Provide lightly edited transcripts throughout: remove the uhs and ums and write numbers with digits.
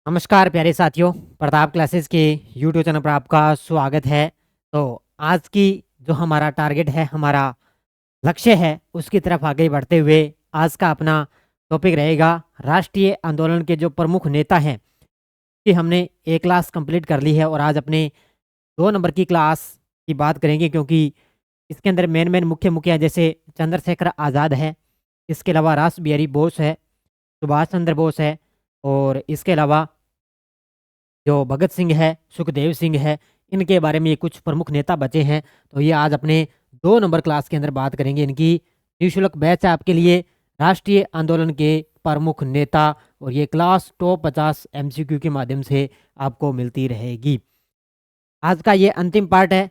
नमस्कार प्यारे साथियों, प्रताप क्लासेस के यूट्यूब चैनल पर आपका स्वागत है। तो आज की जो हमारा टारगेट है, हमारा लक्ष्य है, उसकी तरफ आगे बढ़ते हुए आज का अपना टॉपिक रहेगा राष्ट्रीय आंदोलन के जो प्रमुख नेता हैं कि हमने एक क्लास कंप्लीट कर ली है और आज अपने 2 नंबर की क्लास की बात करेंगे, क्योंकि इसके अंदर मेन मेन मुख्य मुख्य हैं, जैसे चंद्रशेखर आज़ाद है, इसके अलावा रास बिहारी बोस है, सुभाष चंद्र बोस है, और इसके अलावा जो भगत सिंह है, सुखदेव सिंह है, इनके बारे में ये कुछ प्रमुख नेता बचे हैं। तो ये आज अपने 2 नंबर क्लास के अंदर बात करेंगे। इनकी निःशुल्क बैच है आपके लिए, राष्ट्रीय आंदोलन के प्रमुख नेता, और ये क्लास टॉप 50 एमसीक्यू के माध्यम से आपको मिलती रहेगी। आज का ये अंतिम पार्ट है।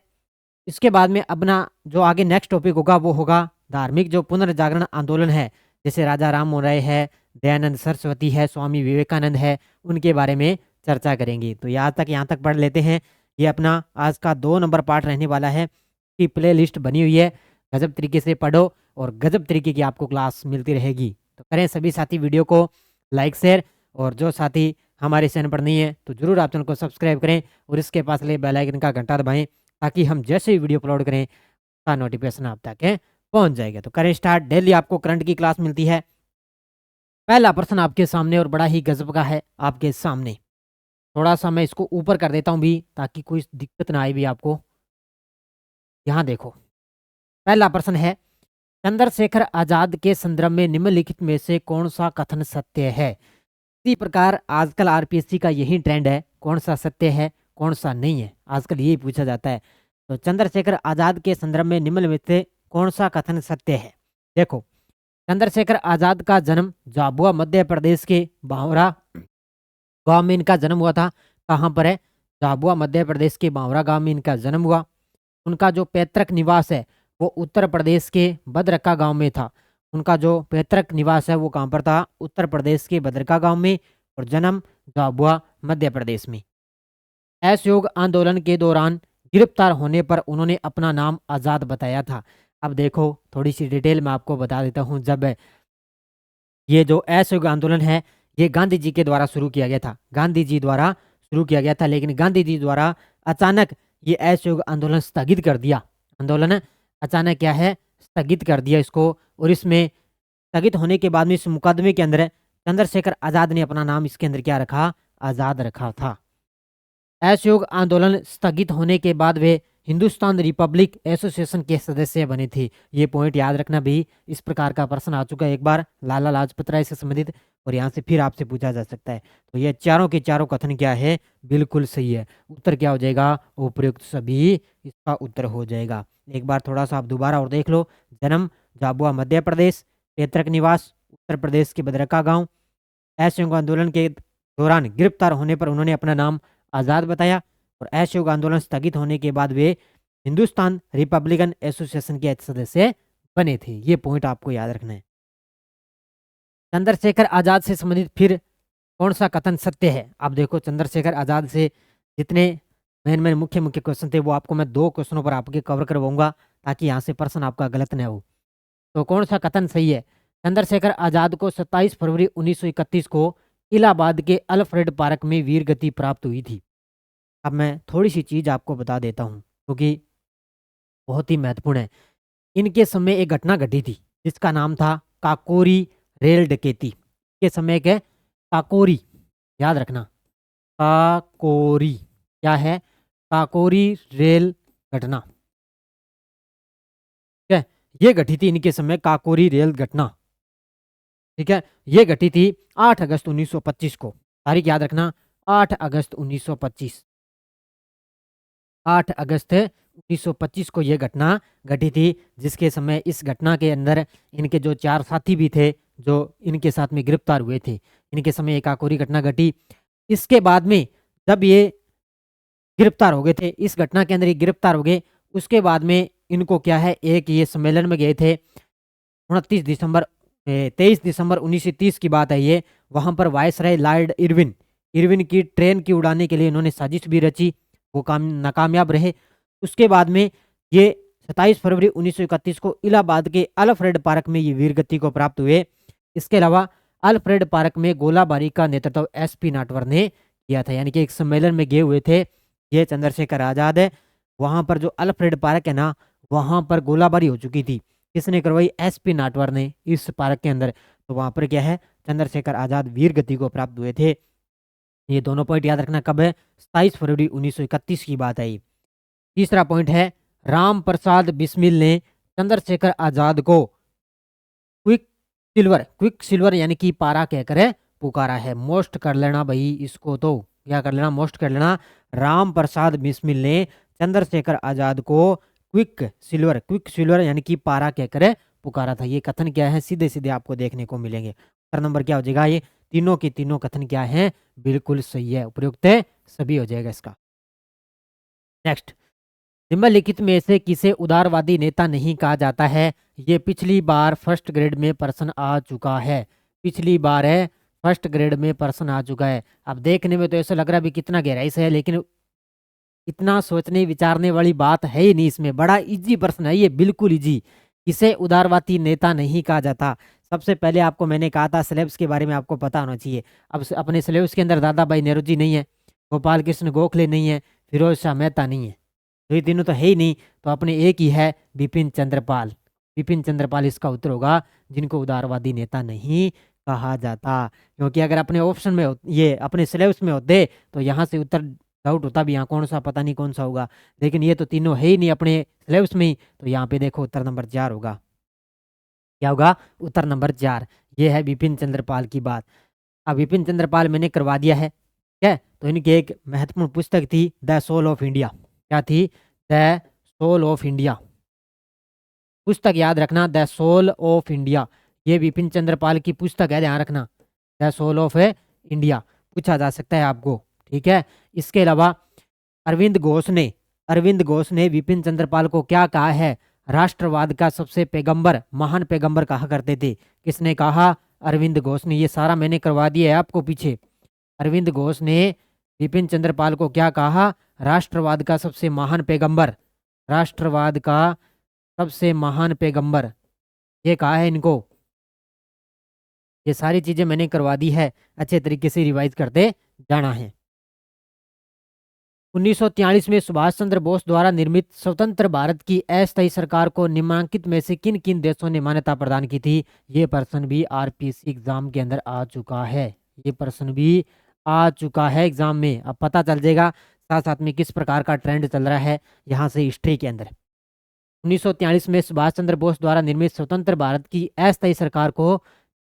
इसके बाद में अपना जो आगे नेक्स्ट टॉपिक होगा वो होगा धार्मिक जो पुनर्जागरण आंदोलन है, जैसे राजा राम मोहन राय है, दयानंद सरस्वती है, स्वामी विवेकानंद है, उनके बारे में चर्चा करेंगे। तो यहाँ तक पढ़ लेते हैं। ये अपना आज का 2 नंबर पार्ट रहने वाला है कि प्ले लिस्ट बनी हुई है, गजब तरीके से पढ़ो और गजब तरीके की आपको क्लास मिलती रहेगी। तो करें सभी साथी वीडियो को लाइक शेयर, और जो साथी हमारे चैनल पर नहीं है तो जरूर आप चैनल को सब्सक्राइब करें और इसके पास ले बेल आइकन का घंटा दबाएं, ताकि हम जैसे ही वीडियो अपलोड करें का नोटिफिकेशन आप तक पहुंच जाएगा। तो करें स्टार्ट। डेली आपको करंट की क्लास मिलती है। पहला प्रश्न आपके सामने और बड़ा ही गजब का है आपके सामने। थोड़ा सा मैं इसको ऊपर कर देता हूं भी, ताकि कोई दिक्कत ना आए भी आपको। यहाँ देखो, पहला प्रश्न है, चंद्रशेखर आजाद के संदर्भ में निम्नलिखित में से कौन सा कथन सत्य है। इसी प्रकार आजकल आरपीएससी का यही ट्रेंड है, कौन सा सत्य है कौन सा नहीं है, आजकल यही पूछा जाता है। तो चंद्रशेखर आजाद के संदर्भ में निम्न में से कौन सा कथन सत्य है। देखो, चंद्रशेखर आजाद का जन्म झाबुआ मध्य प्रदेश के बावरा गांव में इनका जन्म हुआ था। कहाँ पर है? झाबुआ मध्य प्रदेश के बावरा गांव में इनका जन्म हुआ। उनका जो पैतृक निवास है वो उत्तर प्रदेश के भद्रका गांव में था। उनका जो पैतृक निवास है वो कहाँ पर था? उत्तर प्रदेश के भद्रका गांव में, और जन्म झाबुआ मध्य प्रदेश में। असहयोग आंदोलन के दौरान गिरफ्तार होने पर उन्होंने अपना नाम आज़ाद बताया था। अब देखो, थोड़ी सी डिटेल में आपको बता देता हूँ। जब ये जो असहयोग आंदोलन है ये गांधी जी के द्वारा शुरू किया गया था, गांधी जी द्वारा शुरू किया गया था, लेकिन गांधी जी द्वारा अचानक ये असहयोग आंदोलन स्थगित कर दिया। आंदोलन अचानक क्या है? स्थगित कर दिया इसको। और इसमें स्थगित होने के बाद में इस मुकदमे के अंदर चंद्रशेखर आजाद ने अपना नाम इसके अंदर क्या रखा? आजाद रखा था। असहयोग आंदोलन स्थगित होने के बाद वे हिंदुस्तान रिपब्लिक एसोसिएशन के सदस्य बने थे। ये पॉइंट याद रखना भी। इस प्रकार का प्रश्न आ चुका है एक बार लाला लाजपत राय से संबंधित, और यहाँ से फिर आपसे पूछा जा सकता है। तो ये चारों के चारों कथन क्या है? बिल्कुल सही है। उत्तर क्या हो जाएगा? उपयुक्त सभी इसका उत्तर हो जाएगा। एक बार थोड़ा सा आप दोबारा और देख लो। जन्म झाबुआ मध्य प्रदेश, पैतृक निवास उत्तर प्रदेश के भद्रका गांव, असहयोग आंदोलन के दौरान गिरफ्तार होने पर उन्होंने अपना नाम आज़ाद बताया, और असहयोग आंदोलन स्थगित होने के बाद वे हिंदुस्तान रिपब्लिकन एसोसिएशन के सदस्य बने थे। ये पॉइंट आपको याद रखना है। चंद्रशेखर आजाद से संबंधित फिर कौन सा कथन सत्य है? आप देखो, चंद्रशेखर आजाद से जितने मेन मेन मुख्य मुख्य क्वेश्चन थे वो आपको मैं 2 क्वेश्चनों पर आपके कवर करवाऊंगा, ताकि यहाँ से प्रश्न आपका गलत न हो। तो कौन सा कथन सही है? चंद्रशेखर आजाद को 27 फरवरी 1931 को इलाहाबाद के अल्फ्रेड पार्क में वीर गति प्राप्त हुई थी। अब मैं थोड़ी सी चीज आपको बता देता हूँ, क्योंकि बहुत ही महत्वपूर्ण है। इनके समय एक घटना घटी थी जिसका नाम था काकोरी रेल डकैती। के समय के काकोरी, याद रखना, काकोरी क्या है? काकोरी रेल घटना। ठीक है, ये घटी थी इनके समय काकोरी रेल घटना। ठीक है, ये घटी थी 8 अगस्त 1925 को। तारीख याद रखना, 8 अगस्त 1925। 8 अगस्त 1925 को यह घटना घटी थी, जिसके समय इस घटना के अंदर इनके जो 4 साथी भी थे जो इनके साथ में गिरफ्तार हुए थे। इनके समय एक आकोरी घटना घटी। इसके बाद में जब ये गिरफ्तार हो गए थे, इस घटना के अंदर ये गिरफ्तार हो गए, उसके बाद में इनको क्या है, एक ये सम्मेलन में गए थे 29 दिसंबर 23 दिसंबर 1930 की बात है ये। वहां पर वायसराय लॉर्ड इरविन इरविन की ट्रेन की उड़ाने के लिए इन्होंने साजिश भी रची, वो काम नाकामयाब रहे। उसके बाद में ये 27 फरवरी 1931 को इलाहाबाद के अल्फ्रेड पार्क में ये वीरगति को प्राप्त हुए। इसके अलावा अल्फ्रेड पार्क में गोलाबारी का नेतृत्व एसपी नाटवर ने किया था। यानी कि एक सम्मेलन में गए हुए थे ये चंद्रशेखर आजाद है। वहां पर जो अल्फ्रेड पार्क है ना, वहां पर गोलाबारी हो चुकी थी। किसने करवाई? एसपी नाटवर ने इस पार्क के अंदर। तो वहां पर क्या है, चंद्रशेखर आजाद वीर गति को प्राप्त हुए थे। ये दोनों पॉइंट याद रखना। कब है? 27 फरवरी 1931 की बात है ये। तीसरा पॉइंट है, राम प्रसाद बिस्मिल ने चंद्रशेखर आजाद को क्विक सिल्वर यानी कि पारा कहकर पुकारा है। मोस्ट कर लेना भाई इसको, तो क्या कर लेना? मोस्ट कर लेना। राम प्रसाद बिस्मिल ने चंद्रशेखर आजाद को क्विक सिल्वर यानी कि पारा कहकर पुकारा था। ये कथन क्या है? सीधे सीधे आपको देखने को मिलेंगे। उत्तर नंबर क्या हो जाएगा? ये तीनों के तीनों कथन क्या है? बिल्कुल सही है, उपयुक्त है, सभी हो जाएगा इसका। नेक्स्ट, निम्नलिखित में से किसे उदारवादी नेता नहीं कहा जाता है? ये पिछली बार फर्स्ट ग्रेड में प्रश्न आ चुका है। पिछली बार है फर्स्ट ग्रेड में प्रश्न आ चुका है। अब देखने में तो ऐसा लग रहा है भी कितना गहराई से है, लेकिन इतना सोचने विचारने वाली बात है ही नहीं इसमें। बड़ा इजी प्रश्न है ये, बिल्कुल इजी। किसे उदारवादी नेता नहीं कहा जाता? सबसे पहले आपको मैंने कहा था सिलेबस के बारे में आपको पता होना चाहिए। अब अपने सिलेबस के अंदर दादा भाई नेहरू नहीं है, गोपाल कृष्ण गोखले नहीं है, फिरोज शाह मेहता नहीं है, तो ये तीनों तो है ही नहीं। तो अपने एक ही है, बिपिन चंद्रपाल। बिपिन चंद्रपाल इसका उत्तर होगा, जिनको उदारवादी नेता नहीं कहा जाता। क्योंकि अगर अपने ऑप्शन में ये अपने सिलेबस में होते तो यहाँ से उत्तर डाउट होता भी, यहाँ कौन सा पता नहीं कौन सा होगा। लेकिन ये तो तीनों है ही नहीं अपने सिलेबस में ही, तो यहाँ पे देखो उत्तर नंबर 4 होगा। क्या होगा? उत्तर नंबर 4। ये है बिपिन चंद्रपाल की बात। अब बिपिन चंद्रपाल मैंने करवा दिया है, ठीक है। तो इनकी एक महत्वपूर्ण पुस्तक थी द सोल ऑफ इंडिया। क्या थी? The soul of India. पुस्तक याद रखना, द सोल ऑफ इंडिया। ये बिपिन चंद्रपाल की पुस्तक है, ध्यान रखना। द सोल ऑफ इंडिया पूछा जा सकता है आपको, ठीक है। इसके अलावा अरविंद घोष ने विपिन चंद्रपाल को क्या कहा है? राष्ट्रवाद का सबसे पैगंबर, महान पैगंबर कहा करते थे। किसने कहा? अरविंद घोष ने। ये सारा मैंने करवा दिया है आपको पीछे। अरविंद घोष ने विपिन चंद्रपाल को क्या कहा? राष्ट्रवाद का सबसे महान पैगंबर, राष्ट्रवाद का सबसे महान पैगंबर, ये कहा है इनको। ये सारी चीजें मैंने करवा दी है, अच्छे तरीके से रिवाइज करते जाना है। 1943 में सुभाष चंद्र बोस द्वारा निर्मित स्वतंत्र भारत की अस्थायी सरकार को निम्नलिखित में से किन किन देशों ने मान्यता प्रदान की थी? ये प्रश्न भी आरपीएससी एग्जाम के अंदर आ चुका है। ये प्रश्न भी आ चुका है एग्जाम में। अब पता चल जाएगा साथ साथ में किस प्रकार का ट्रेंड चल रहा है यहाँ से हिस्ट्री के अंदर। 1943 में सुभाष चंद्र बोस द्वारा निर्मित स्वतंत्र भारत की अस्थायी सरकार को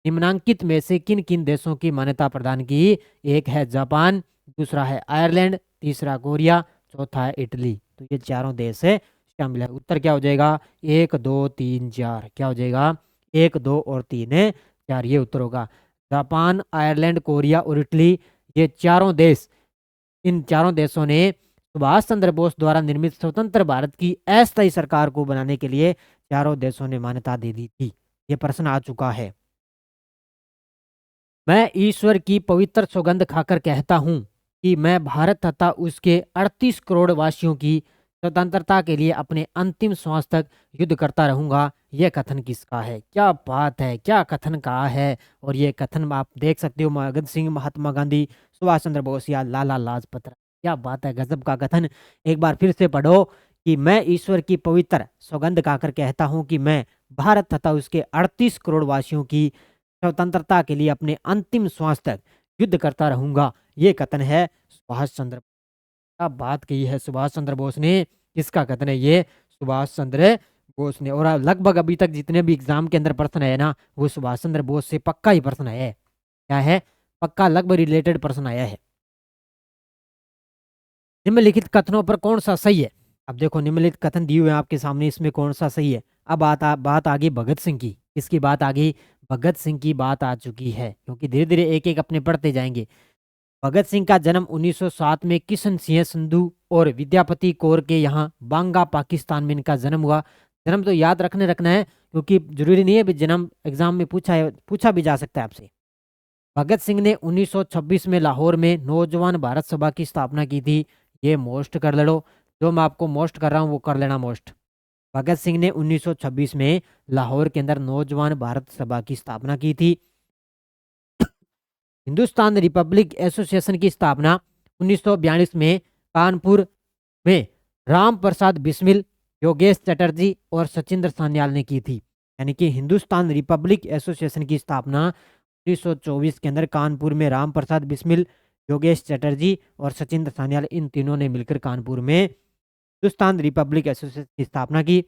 निम्नांकित में से किन किन देशों की मान्यता प्रदान की? एक है जापान, दूसरा है आयरलैंड, तीसरा कोरिया, चौथा है इटली। तो ये चारों देश है शामिल है। उत्तर क्या हो जाएगा? 1 2 3 4। क्या हो जाएगा? 1 2 और 3 4, ये उत्तर होगा। जापान, आयरलैंड, कोरिया और इटली, ये चारों देश, इन चारों देशों ने सुभाष चंद्र बोस द्वारा निर्मित स्वतंत्र भारत की अस्थायी सरकार को बनाने के लिए चारों देशों ने मान्यता दे दी थी। ये प्रश्न आ चुका है। मैं ईश्वर की पवित्र सौगंध खाकर कहता हूं कि मैं भारत तथा उसके 38 करोड़ वासियों की स्वतंत्रता के लिए अपने अंतिम श्वास तक युद्ध करता रहूंगा। यह कथन किसका है? क्या बात है, क्या कथन कहा है। और ये कथन आप देख सकते हो भगत सिंह, महात्मा गांधी, सुभाष चंद्र बोस या लाला लाजपत राय। क्या बात है, गजब का कथन। एक बार फिर से पढ़ो कि मैं ईश्वर की पवित्र सौगंध खाकर कहता हूं कि मैं भारत तथा उसके 38 करोड़ वासियों की स्वतंत्रता के लिए अपने अंतिम श्वास तक युद्ध करता रहूंगा। ये कथन है सुभाष चंद्र, क्या बात कही है सुभाष चंद्र बोस ने। किसका कथन है ये? सुभाष चंद्र बोस ने। और लगभग अभी तक जितने भी एग्जाम के अंदर प्रश्न है ना, वो सुभाष चंद्र बोस से पक्का ही प्रश्न है। क्या है? पक्का, लगभग रिलेटेड प्रश्न आया है। निम्नलिखित कथनों पर कौन सा सही है? अब देखो निम्नलिखित कथन दिए हुए हैं आपके सामने, इसमें कौन सा सही है? अब बात आ गई भगत सिंह की। किसकी बात आ गई? भगत सिंह की बात आ चुकी है, क्योंकि धीरे धीरे एक एक अपने पढ़ते जाएंगे। भगत सिंह का जन्म 1907 में किशन सिंह संधू और विद्यापति कौर के यहाँ बांगा, पाकिस्तान में इनका जन्म हुआ। जन्म तो याद रखना है, क्योंकि जरूरी नहीं है भी जन्म एग्जाम में पूछा भी जा सकता है आपसे। भगत सिंह ने 1926 में लाहौर में नौजवान भारत सभा की स्थापना की थी। ये मोस्ट कर लो, जो मैं आपको मोस्ट कर रहा हूँ वो कर लेना मोस्ट। भगत सिंह ने 1926 में लाहौर के अंदर नौजवान भारत सभा की स्थापना की थी। हिंदुस्तान रिपब्लिक एसोसिएशन की स्थापना 1942 में कानपुर में राम प्रसाद बिस्मिल, योगेश चटर्जी और सचिंद्र सान्याल ने की थी। यानी कि हिंदुस्तान रिपब्लिक एसोसिएशन की स्थापना 1924 के अंदर कानपुर में राम प्रसाद बिस्मिल, योगेश चटर्जी और सचिंद्र सान्याल, इन तीनों ने मिलकर कानपुर में हिंदुस्तान रिपब्लिक एसोसिएशन की स्थापना की।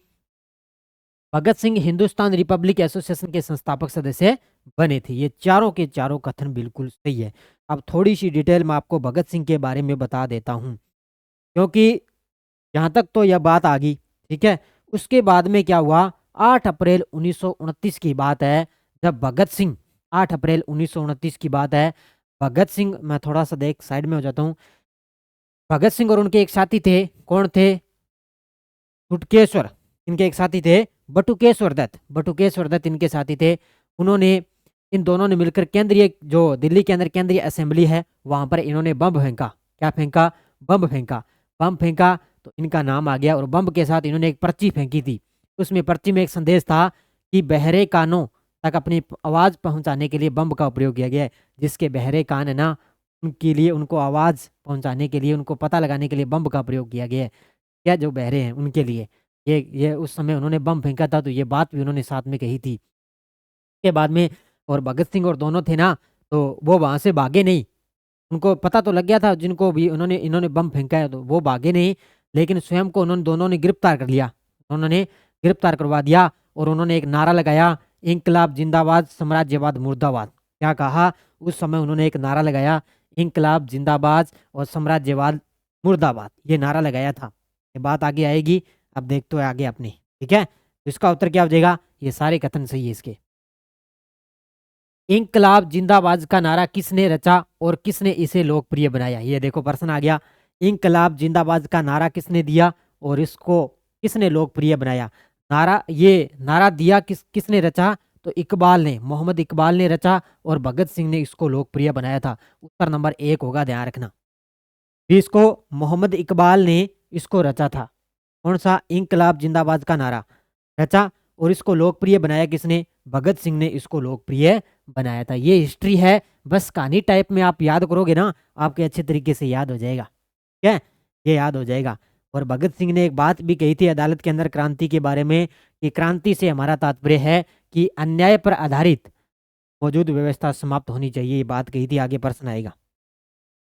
भगत सिंह हिंदुस्तान रिपब्लिक एसोसिएशन के संस्थापक सदस्य बने थे। ये चारों के चारों कथन बिल्कुल सही है। अब थोड़ी सी डिटेल में आपको भगत सिंह के बारे में बता देता हूँ, क्योंकि यहाँ तक तो यह बात आ गई, ठीक है। उसके बाद में क्या हुआ, 8 अप्रैल 1929 की बात है, जब भगत सिंह 8 अप्रैल 1929 की बात है, भगत सिंह, मैं थोड़ा सा देख साइड में हो जाता हूँ। भगत सिंह और उनके एक साथी थे, कौन थे, टुटकेश्वर, इनके एक साथी थे बटुकेश्वर दत्त, बटुकेश्वर दत्त इनके साथी थे। उन्होंने, इन दोनों ने मिलकर केंद्रीय, जो दिल्ली के अंदर केंद्रीय असेंबली है, वहां पर इन्होंने बम फेंका। क्या फेंका, बम फेंका। बम फेंका तो इनका नाम आ गया। और बम के साथ इन्होंने एक पर्ची फेंकी थी। उसमें पर्ची में एक संदेश था कि बहरे कानों तक अपनी आवाज़ पहुंचाने के लिए बम का प्रयोग किया गया है। जिसके बहरे कान है ना, उनके लिए, उनको आवाज़ पहुंचाने के लिए, उनको पता लगाने के लिए बम का प्रयोग किया गया है। क्या, जो बहरे हैं उनके लिए ये उस समय उन्होंने बम फेंका था, तो ये बात भी उन्होंने साथ में कही थी। के बाद में, और भगत सिंह और दोनों थे ना, तो वो वहां से भागे नहीं। उनको पता तो लग गया था, जिनको भी इन्होंने बम फेंका है, तो वो भागे नहीं, लेकिन स्वयं को उन्होंने, दोनों ने गिरफ्तार कर लिया। उन्होंने गिरफ्तार करवा दिया और उन्होंने एक नारा लगाया, इंकलाब जिंदाबाद, साम्राज्यवाद मुर्दाबाद। क्या कहा उस समय उन्होंने, एक नारा लगाया, इंकलाब जिंदाबाद और साम्राज्यवाद मुर्दाबाद, ये नारा लगाया था। ये बात आगे आएगी, अब देखते हो आगे अपने, ठीक है। तो इसका उत्तर क्या हो जाएगा, ये सारे कथन सही है इसके। इंकलाब जिंदाबाद का नारा किसने रचा और किसने इसे लोकप्रिय बनाया, ये देखो प्रश्न आ गया। इंकलाब जिंदाबाद का नारा किसने दिया और इसको किसने लोकप्रिय बनाया। नारा, ये नारा दिया किसने रचा, तो इकबाल ने, मोहम्मद इकबाल ने रचा, और भगत सिंह ने इसको लोकप्रिय बनाया था। उत्तर नंबर 1 होगा, ध्यान रखना। फिर इसको मोहम्मद इकबाल ने इसको रचा था, कौन सा, इंकलाब जिंदाबाद का नारा रचा, और इसको लोकप्रिय बनाया किसने, भगत सिंह ने इसको लोकप्रिय बनाया था। ये हिस्ट्री है, बस कहानी टाइप में आप याद करोगे ना, आपके अच्छे तरीके से याद हो जाएगा, ठीक है, ये याद हो जाएगा। और भगत सिंह ने एक बात भी कही थी अदालत के अंदर क्रांति के बारे में, कि क्रांति से हमारा तात्पर्य है कि अन्याय पर आधारित मौजूद व्यवस्था समाप्त होनी चाहिए, ये बात कही थी। आगे प्रश्न आएगा,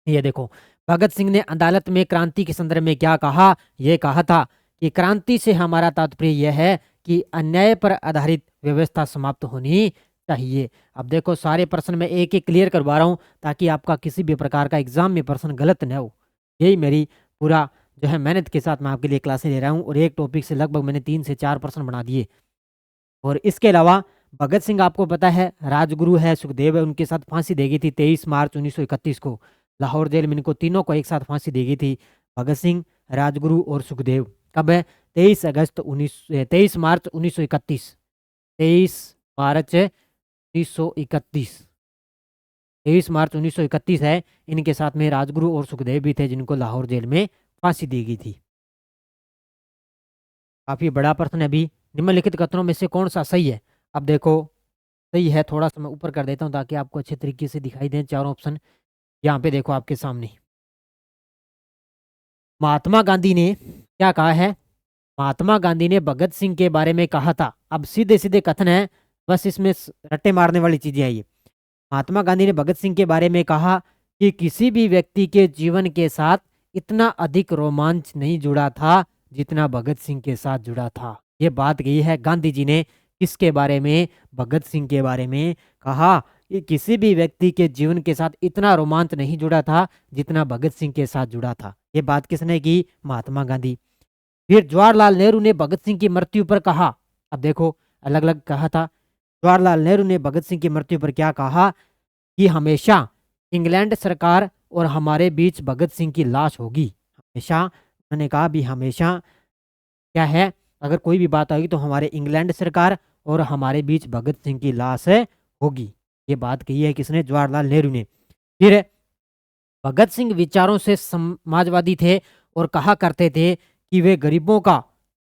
ये देखो, भगत सिंह ने अदालत में क्रांति के संदर्भ में क्या कहा, यह कहा था कि क्रांति से हमारा तात्पर्य यह है कि अन्याय पर आधारित व्यवस्था समाप्त होनी चाहिए। अब देखो, सारे प्रश्न में एक एक क्लियर करवा रहा हूँ, ताकि आपका किसी भी प्रकार का एग्जाम में प्रश्न गलत न हो। यही मेरी पूरा जो है मेहनत के साथ मैं आपके लिए क्लासें ले रहा हूँ, और एक टॉपिक से लगभग मैंने 3 से 4 प्रश्न बना दिए। और इसके अलावा भगत सिंह, आपको पता है, राजगुरु है, सुखदेव है, उनके साथ फांसी दी गई थी 23 मार्च 1931 को। लाहौर जेल में इनको तीनों को एक साथ फांसी दी गई थी, भगत सिंह, राजगुरु और सुखदेव। कब है, 23 मार्च 1931, 23 मार्च 1931, 23 मार्च 1931 है। इनके साथ में राजगुरु और सुखदेव भी थे, जिनको लाहौर जेल में फांसी दी गई थी। काफी बड़ा प्रश्न है। अभी निम्नलिखित कथनों में से कौन सा सही है। अब देखो, सही है, थोड़ा सा मैं ऊपर कर देता हूँ ताकि आपको अच्छे तरीके से दिखाई दें चारों ऑप्शन। यहाँ पे देखो आपके सामने, महात्मा गांधी ने क्या कहा है, महात्मा गांधी ने भगत सिंह के बारे में कहा था। अब सीधे सीधे कथन है, बस इसमें रट्टे मारने वाली चीजें आई। महात्मा गांधी ने भगत सिंह के बारे में कहा कि किसी भी व्यक्ति के जीवन के साथ इतना अधिक रोमांच नहीं जुड़ा था जितना भगत सिंह के साथ जुड़ा था। ये बात कही है गांधी जी ने, किसके बारे में, भगत सिंह के बारे में कहा कि किसी भी व्यक्ति के जीवन के साथ इतना रोमांच नहीं जुड़ा था जितना भगत सिंह के साथ जुड़ा था। ये बात किसने की, महात्मा गांधी। फिर जवाहरलाल नेहरू ने भगत सिंह की मृत्यु पर कहा, अब देखो अलग अलग कहा था। जवाहरलाल नेहरू ने भगत सिंह की मृत्यु पर क्या कहा, कि हमेशा इंग्लैंड सरकार और हमारे बीच भगत सिंह की लाश होगी। हमेशा, उन्होंने कहा भी हमेशा क्या है, अगर कोई भी बात आएगी तो हमारे इंग्लैंड सरकार और हमारे बीच भगत सिंह की लाश होगी। ये बात कही है किसने, जवाहरलाल नेहरू ने। फिर भगत सिंह विचारों से समाजवादी थे और कहा करते थे कि वे गरीबों का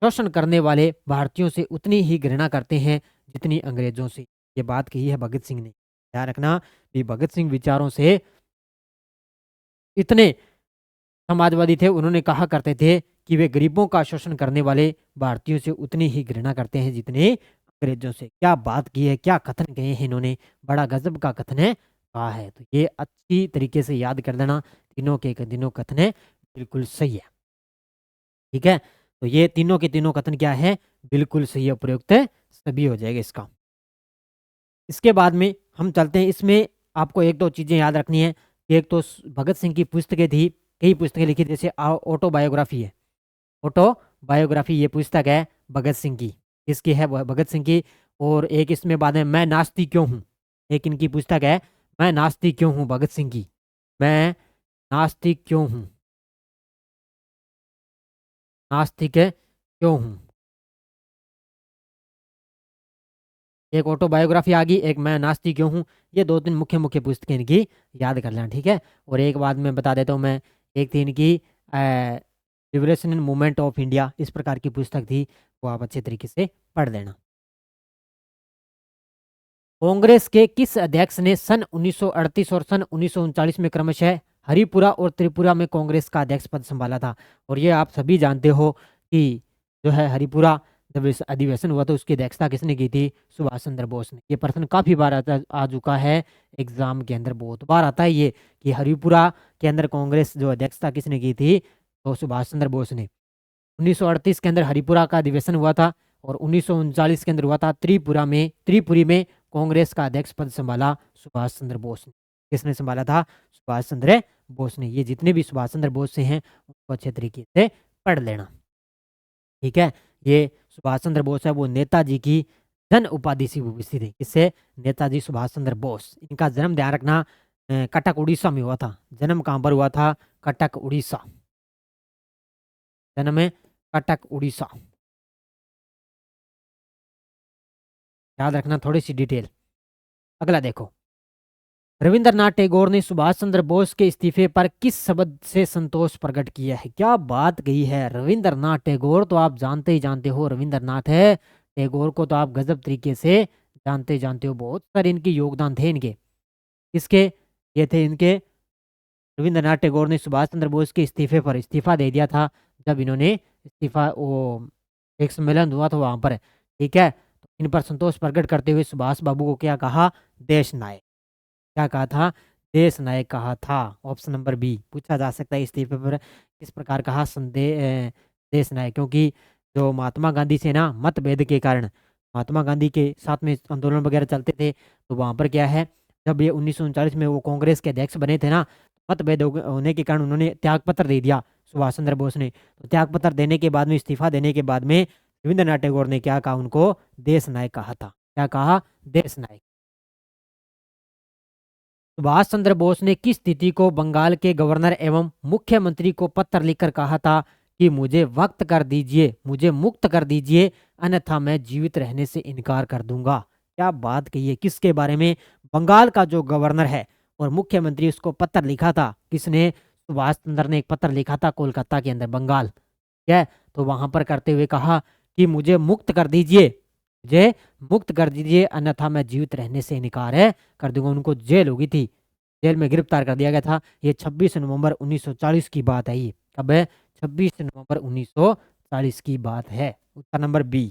शोषण करने वाले भारतीयों से उतनी ही घृणा करते हैं जितनी अंग्रेजों से। ये बात कही है भगत सिंह ने। ध्यान रखना कि भगत सिंह विचारों से इतने समाजवादी थे, उन्होंने कहा करते थे कि वे गरीबों का शोषण करने वाले भारतीयों से उतनी ही घृणा करते हैं जितने अंग्रेजों से। क्या बात की है, क्या कथन कहे हैं इन्होंने, बड़ा गजब का कथन है कहा है। तो ये अच्छी तरीके से याद कर देना, तीनों के तीनों कथन है बिल्कुल सही है। ठीक है, तो ये तीनों के तीनों कथन क्या है, बिल्कुल सही है, प्रयुक्त सभी हो जाएगा इसका। इसके बाद में हम चलते हैं, इसमें आपको एक दो चीजें याद रखनी है कि एक तो भगत सिंह की पुस्तकें थी, कई पुस्तकें लिखी, जैसे ऑटोबायोग्राफी है, ऑटोबायोग्राफी ये पुस्तक है भगत सिंह की, किसकी है, भगत सिंह की। और एक इसमें बाद में मैं नास्तिक क्यों हूँ, एक इनकी पुस्तक है मैं नास्तिक क्यों हूँ, भगत सिंह की, मैं नास्तिक क्यों हूँ, नास्तिक क्यों हूँ। एक ऑटोबायोग्राफी आ गई, एक मैं नास्तिक क्यों हूँ, ये दो तीन मुख्य मुख्य पुस्तकें इनकी याद कर लेना। ठीक है, और एक बात मैं बता देता हूँ मैं, एक थी इनकी लिबरेशन मूवमेंट ऑफ इंडिया, इस प्रकार की पुस्तक थी, वो आप अच्छे तरीके से पढ़ लेना। कांग्रेस के किस अध्यक्ष ने सन 1938 और सन 1939 में क्रमशः हरिपुरा और त्रिपुरा में कांग्रेस का अध्यक्ष पद संभाला था। और ये आप सभी जानते हो कि जो है हरिपुरा जब इस अधिवेशन हुआ तो उसकी अध्यक्षता किसने की थी, सुभाष चंद्र बोस ने। ये प्रश्न काफी बार आ चुका है एग्जाम के अंदर, बहुत बार आता है ये कि हरिपुरा के अंदर कांग्रेस जो अध्यक्षता किसने की थी, तो सुभाष चंद्र बोस ने। 1938 के अंदर हरिपुरा का अधिवेशन हुआ था और 1939 के अंदर हुआ था त्रिपुरी में कांग्रेस का अध्यक्ष पद संभाला सुभाष चंद्र बोस ने। किसने संभाला था, सुभाष चंद्र बोस ने। ये जितने भी सुभाष चंद्र बोस से हैं उनको अच्छे तरीके से पढ़ लेना। ठीक है, ये सुभाष चंद्र बोस है वो नेताजी की जन उपाधि से विभूषित थे, किससे, नेताजी सुभाष चंद्र बोस। इनका जन्म ध्यान रखना कटक उड़ीसा में हुआ था। जन्म कहाँ पर हुआ था, कटक उड़ीसा, जन्म कटक उड़ीसा। याद रखना थोड़ी सी डिटेल। अगला देखो, रविंद्रनाथ टैगोर ने सुभाष चंद्र बोस के इस्तीफे पर किस शब्द से संतोष प्रकट किया है। क्या बात कही है, रविंद्रनाथ टैगोर तो आप जानते ही जानते हो, रविंद्रनाथ है टैगोर को तो आप गजब तरीके से जानते हो, बहुत सारे इनके योगदान थे इनके। किसके, ये थे इनके, रविंद्रनाथ टैगोर ने सुभाष चंद्र बोस के इस्तीफे पर इस्तीफा दे दिया था, जब इन्होंने इस्तीफा वो एक सम्मेलन हुआ था वहां पर। ठीक है, तो इन पर संतोष प्रकट करते हुए सुभाष बाबू को क्या कहा, देश नायक। क्या कहा था, देश नायक कहा था। ऑप्शन नंबर बी पूछा जा सकता है इस्तीफे पर किस प्रकार कहा, देश नायक, क्योंकि जो महात्मा गांधी से ना मतभेद के कारण, महात्मा गांधी के साथ में आंदोलन वगैरह चलते थे, तो वहां पर क्या है, जब ये 1939 में वो कांग्रेस के अध्यक्ष बने थे ना, मतभेद होने के कारण उन्होंने त्याग पत्र दे दिया सुभाष चंद्र बोस ने। तो त्याग पत्र देने के बाद में, इस्तीफा देने के बाद में रविंद्रनाथ टैगोर ने क्या कहा, उनको देश नायक कहा था। क्या कहा, देश नायक। सुभाष चंद्र बोस ने किस तिथि को बंगाल के गवर्नर एवं मुख्यमंत्री को पत्र लिखकर कहा था कि मुझे वक्त कर दीजिए, मुझे मुक्त कर दीजिए, अन्यथा मैं जीवित रहने से इनकार कर दूंगा। क्या बात कही है, किसके बारे में, बंगाल का जो गवर्नर है और मुख्यमंत्री, उसको पत्र लिखा था किसने, सुभाष चंद्र ने एक पत्र लिखा था कोलकाता के अंदर, बंगाल। ठीक है, तो वहां पर करते हुए कहा कि मुझे मुक्त कर दीजिए, मुझे मुक्त कर दीजिए, अन्यथा मैं जीवित रहने से इनकार है कर दूंगा। उनको जेल हो गई थी, जेल में गिरफ्तार कर दिया गया था। ये 26 नवंबर 1940 की बात है, ये कब है, 26 नवंबर 1940 की बात है। उत्तर नंबर बी।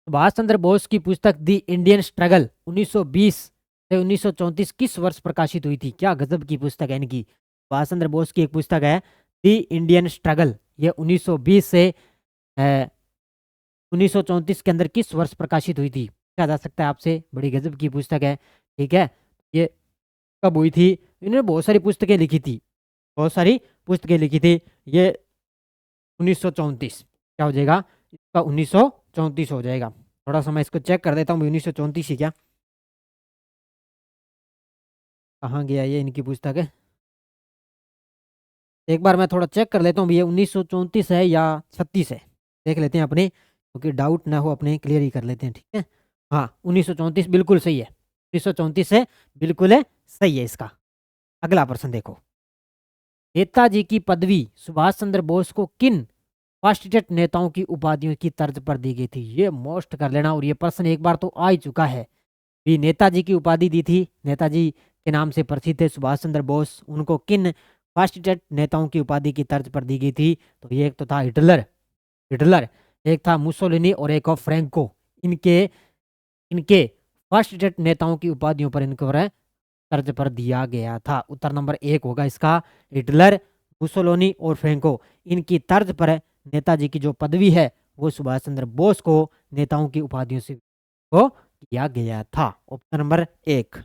सुभाष चंद्र बोस की पुस्तक दी इंडियन स्ट्रगल 1920 से 1934 किस वर्ष प्रकाशित हुई थी। क्या गजब की पुस्तक है इनकी, सुभाष चंद्र बोस की एक पुस्तक है दी इंडियन स्ट्रगल, ये 1920 से 1934 के अंदर किस वर्ष प्रकाशित हुई थी, क्या जा सकता है आपसे, बड़ी गजब की पुस्तक है। ठीक है, ये कब हुई थी, इन्होंने बहुत सारी पुस्तकें लिखी थी, बहुत सारी पुस्तकें लिखी थी। ये 1934 क्या हो जाएगा, इसका 1934 हो जाएगा। थोड़ा सा मैं इसको चेक कर देता हूँ, 1934 ही क्या, कहाँ गया ये इनकी पुस्तक है, एक बार मैं थोड़ा चेक कर लेता हूँ ये 1934 है या 36 है, देख लेते हैं अपने, क्योंकि डाउट ना हो अपने, क्लियर ही कर लेते हैं। ठीक है, हाँ 1934 बिल्कुल सही है, 1934 है, बिल्कुल है सही है इसका। अगला प्रश्न देखो, नेताजी की पदवी सुभाष चंद्र बोस को किन राष्ट्रीय नेताओं की उपाधियों की तर्ज पर दी गई थी। ये मोस्ट कर लेना, और ये प्रश्न एक बार तो आ ही चुका है, भी नेताजी की उपाधि दी थी, नेताजी के नाम से प्रसिद्ध थे सुभाष चंद्र बोस, उनको किन फास्टिस्ट नेताओं की उपाधि की तर्ज पर दी गई थी? तो ये एक तो था हिटलर, हिटलर, एक था मुसोलिनी और एक और फ्रैंको। इनके इनके फास्टिस्ट नेताओं की उपाधियों पर इनको तर्ज पर दिया गया था। उत्तर नंबर 1 होगा इसका, हिटलर, मुसोलिनी और फ्रैंको। इनकी तर्ज पर नेताजी की जो पदवी है वो सुभाष चंद्र बोस को नेताओं की उपाधियों से को किया गया था। Option number 1।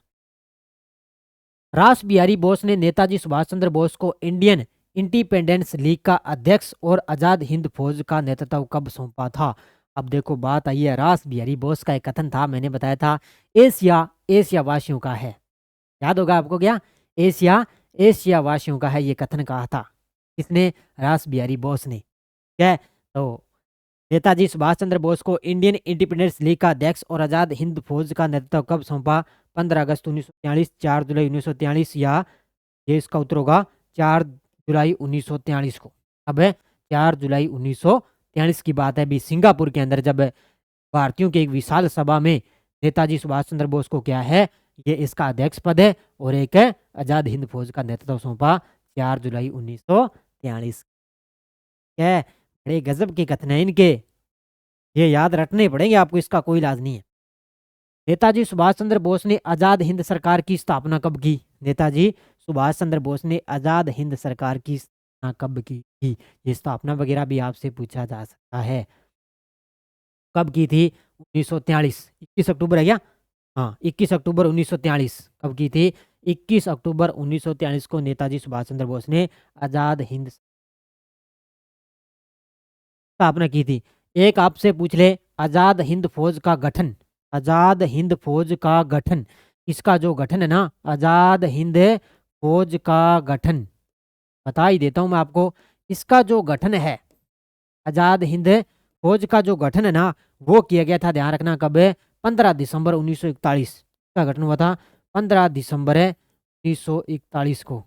रास बिहारी बोस ने नेताजी सुभाष चंद्र बोस को इंडियन इंडिपेंडेंस लीग का अध्यक्ष और आजाद हिंद फौज का नेतृत्व कब सौंपा था? अब देखो बात आई है, रास बिहारी बोस का एक कथन था, मैंने बताया था एशिया एशिया वासियों का है, याद होगा आपको क्या? एशिया एशिया वासियों का है, ये कथन कहा था किसने? रास बिहारी बोस ने। क्या है? तो नेताजी सुभाष चंद्र बोस को इंडियन इंडिपेंडेंस लीग का अध्यक्ष और आजाद हिंद फौज का नेतृत्व कब सौंपा? 15 अगस्त 1943, 4 जुलाई 1943, या ये इसका उत्तर होगा 4 जुलाई 1943 को। अब है 4 जुलाई 1943 की बात है भी, सिंगापुर के अंदर जब भारतीयों की एक विशाल सभा में नेताजी सुभाष चंद्र बोस को क्या है, ये इसका अध्यक्ष पद है और एक है आजाद हिंद फौज का नेतृत्व सौंपा 4 जुलाई 1943। क्या है? बड़े गजब के कथन है इनके, ये याद रखने पड़ेंगे आपको, इसका कोई इलाज नहीं है। नेताजी सुभाष चंद्र बोस ने आजाद हिंद सरकार की स्थापना कब की? नेताजी सुभाष चंद्र बोस ने आजाद हिंद सरकार की स्थापना कब की थी? ये स्थापना वगैरह भी आपसे पूछा जा सकता है। कब की थी? 1943, 21 अक्टूबर है क्या? हाँ, 21 अक्टूबर 1943 कब की थी? 21 अक्टूबर 1943 को नेताजी सुभाष चंद्र बोस ने आजाद हिंद स्थापना की थी। एक आपसे पूछ ले, आजाद हिंद फौज का गठन, आजाद हिंद फौज का गठन, इसका जो गठन है ना, आजाद हिंद फौज का गठन, बता ही देता हूं मैं आपको, इसका जो गठन है, आजाद हिंद फौज का जो गठन है ना, वो किया गया था, ध्यान रखना कब है? 15 दिसंबर 1941 का गठन हुआ था, 15 दिसंबर 1941 को,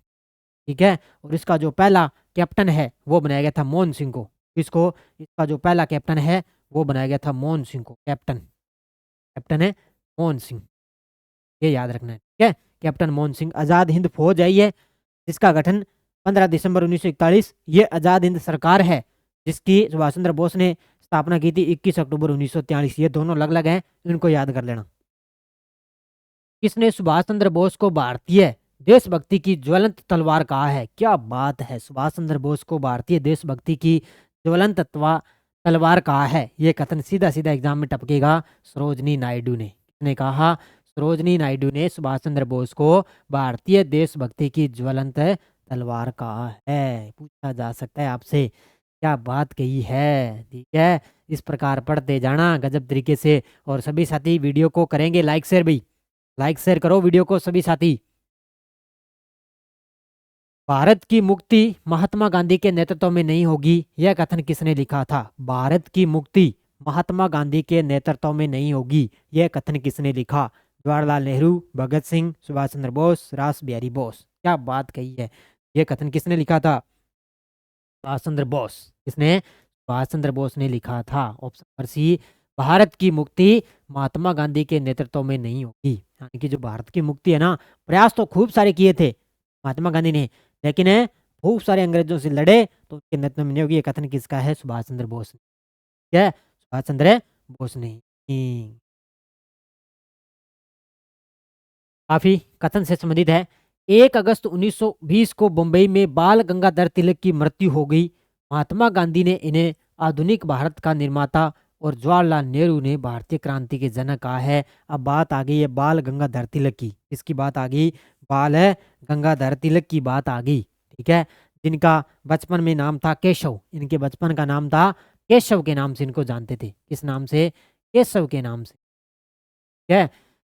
ठीक है। और इसका जो पहला कैप्टन है वो बनाया गया था मोहन सिंह को। इसको इसका जो पहला कैप्टन है वो बनाया गया था मोहन सिंह को, कैप्टन, कैप्टन है मोहन सिंह, ये याद रखना है, ठीक है। कैप्टन मोहन सिंह। आजाद हिंद फौज है ये, जिसका गठन 15 दिसंबर 1941। ये आजाद हिंद सरकार है जिसकी सुभाष चंद्र बोस ने स्थापना की थी 21 अक्टूबर 1943। ये दोनों अलग अलग हैं, इनको याद कर लेना। किसने सुभाष चंद्र बोस को भारतीय देशभक्ति की ज्वलंत तलवार कहा है? क्या बात है, सुभाष चंद्र बोस को भारतीय देशभक्ति की ज्वलंत तलवार कहा है। ये कथन सीधा सीधा एग्जाम में टपकेगा, सरोजनी नायडू ने। किसने कहा? सरोजनी नायडू ने सुभाष चंद्र बोस को भारतीय देशभक्ति की ज्वलंत तलवार कहा है, पूछा जा सकता है आपसे। क्या बात कही है, ठीक है। इस प्रकार पढ़ते जाना गजब तरीके से, और सभी साथी वीडियो को करेंगे लाइक शेयर भी, लाइक शेयर करो वीडियो को सभी साथी। भारत की मुक्ति महात्मा गांधी के नेतृत्व में नहीं होगी, यह कथन किसने लिखा था? भारत की मुक्ति महात्मा गांधी के नेतृत्व में नहीं होगी, यह कथन किसने लिखा? जवाहरलाल नेहरू, भगत सिंह, सुभाष चंद्र बोस, रास बिहारी बोस। क्या बात कही है, यह कथन किसने लिखा था? सुभाष चंद्र बोस। किसने? सुभाष चंद्र बोस ने लिखा था। ऑप्शन नंबर सी, भारत की मुक्ति महात्मा गांधी के नेतृत्व में नहीं होगी। यानी कि जो भारत की मुक्ति है ना, प्रयास तो खूब सारे किए थे महात्मा गांधी ने, लेकिन खूब सारे अंग्रेजों से लड़े तो उनके नेतृत्व में नहीं होगी। ये कथन किसका है? सुभाष चंद्र बोस। क्या? सुभाष चंद्र बोस ने। काफी कथन से संबंधित है। 1 अगस्त 1920 को मुंबई में बाल गंगाधर तिलक की मृत्यु हो गई। महात्मा गांधी ने इन्हें आधुनिक भारत का निर्माता और जवाहरलाल नेहरू ने भारतीय क्रांति के जनक कहा है। अब बात आ गई है बाल गंगाधर तिलक की। इसकी बात आ गई, बाल गंगाधर तिलक की बात आ गई, ठीक है। जिनका बचपन में नाम था केशव, इनके बचपन का नाम था केशव के नाम से इनको जानते थे। किस नाम से? केशव के नाम से, ठीक है।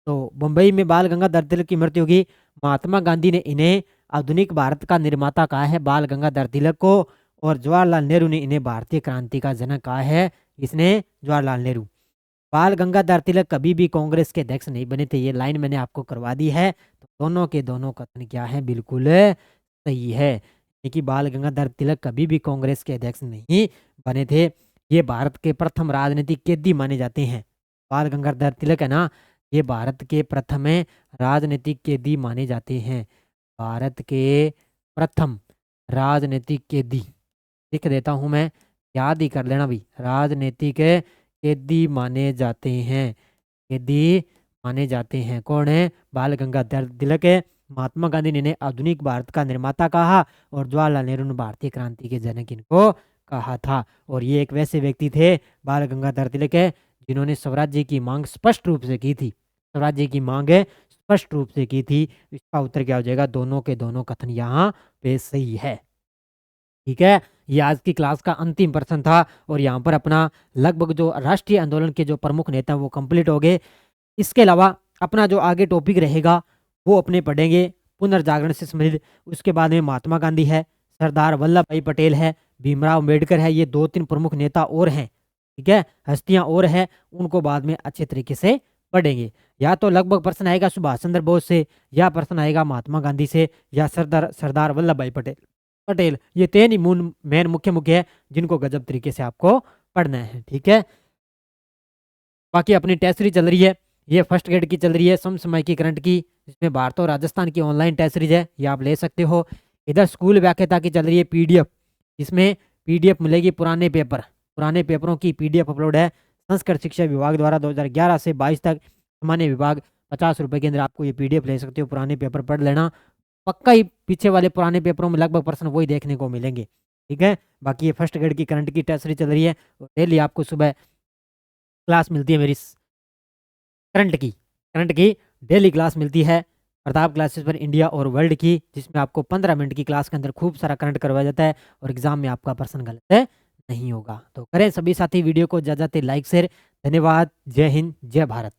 तो मुंबई में बाल गंगाधर तिलक की मृत्यु होगी। महात्मा गांधी ने इन्हें आधुनिक भारत का निर्माता कहा है, बाल गंगाधर तिलक को, और जवाहरलाल नेहरू ने इन्हें भारतीय क्रांति का जनक कहा है। इसने जवाहरलाल नेहरू। बाल गंगाधर तिलक कभी भी कांग्रेस के अध्यक्ष नहीं बने थे, ये लाइन मैंने आपको करवा दी है। तो दोनों के दोनों कथन क्या है? बिल्कुल सही है कि बाल गंगाधर तिलक कभी भी कांग्रेस के अध्यक्ष नहीं बने थे। ये भारत के प्रथम राजनीतिक कैदी माने जाते हैं। बाल गंगाधर तिलक है ना, ये भारत के प्रथम राजनीतिक कैदी माने जाते हैं। भारत के प्रथम राजनीतिक कैदी लिख देता हूं मैं, याद ही कर लेना भाई। राजनीतिक कैदी माने जाते हैं, कैदी माने जाते हैं। कौन है? बाल गंगाधर तिलक है। महात्मा गांधी ने इन्हें आधुनिक भारत का निर्माता कहा और जवाहरलाल नेहरू ने भारतीय क्रांति के जनक इनको कहा था। और ये एक वैसे व्यक्ति थे, बाल गंगाधर तिलक है, जिन्होंने स्वराज्य की मांग स्पष्ट रूप से की थी। स्वराज्य की मांग स्पष्ट रूप से की थी। इसका उत्तर क्या हो जाएगा? दोनों के दोनों कथन यहाँ पे सही है। ठीक है, ये आज की क्लास का अंतिम प्रश्न था और यहाँ पर अपना लगभग जो राष्ट्रीय आंदोलन के जो प्रमुख नेता वो कंप्लीट हो गए। इसके अलावा अपना जो आगे टॉपिक रहेगा वो अपने पढ़ेंगे पुनर्जागरण से संबंधित। उसके बाद में महात्मा गांधी है, सरदार वल्लभ भाई पटेल है, भीमराव अम्बेडकर है। ये 2-3 प्रमुख नेता और हैं, ठीक है, हस्तियां और हैं। उनको बाद में अच्छे तरीके से पढ़ेंगे। या तो लगभग प्रश्न आएगा सुभाष चंद्र बोस से, या प्रश्न आएगा महात्मा गांधी से, या सरदार वल्लभ भाई पटेल। ये 3 ही मेन मुख्य है जिनको गजब तरीके से आपको पढ़ना है। ठीक है, बाकी अपनी टेस्ट सीरीज चल रही है, ये फर्स्ट ग्रेड की चल रही है, समसामयिक की करंट की, जिसमें भारत और राजस्थान की ऑनलाइन टेस्ट सीरीज है, ये आप ले सकते हो। इधर स्कूल व्याख्याता की चल रही है पीडीएफ, जिसमें पीडीएफ मिलेगी पुराने पेपरों की पीडीएफ अपलोड है। संस्कृत शिक्षा विभाग द्वारा 2011 से 22 तक, सामान्य विभाग 50 रुपए के अंदर आपको ये पीडीएफ ले सकते हो। पुराने पेपर पढ़ लेना, पक्का ही पीछे वाले पुराने पेपरों में लगभग प्रश्न वही देखने को मिलेंगे। ठीक है, बाकी ये फर्स्ट ग्रेड की करंट की टेस्ट सीरीज चल रही है। डेली आपको सुबह क्लास मिलती है मेरी करंट की डेली क्लास मिलती है प्रताप क्लासेस पर इंडिया और वर्ल्ड की, जिसमें आपको 15 मिनट की क्लास के अंदर खूब सारा करंट करवाया जाता है और एग्जाम में आपका प्रश्न गलत है नहीं होगा। तो करें सभी साथी वीडियो को ज़्यादा लाइक शेयर। धन्यवाद। जय हिंद, जय भारत।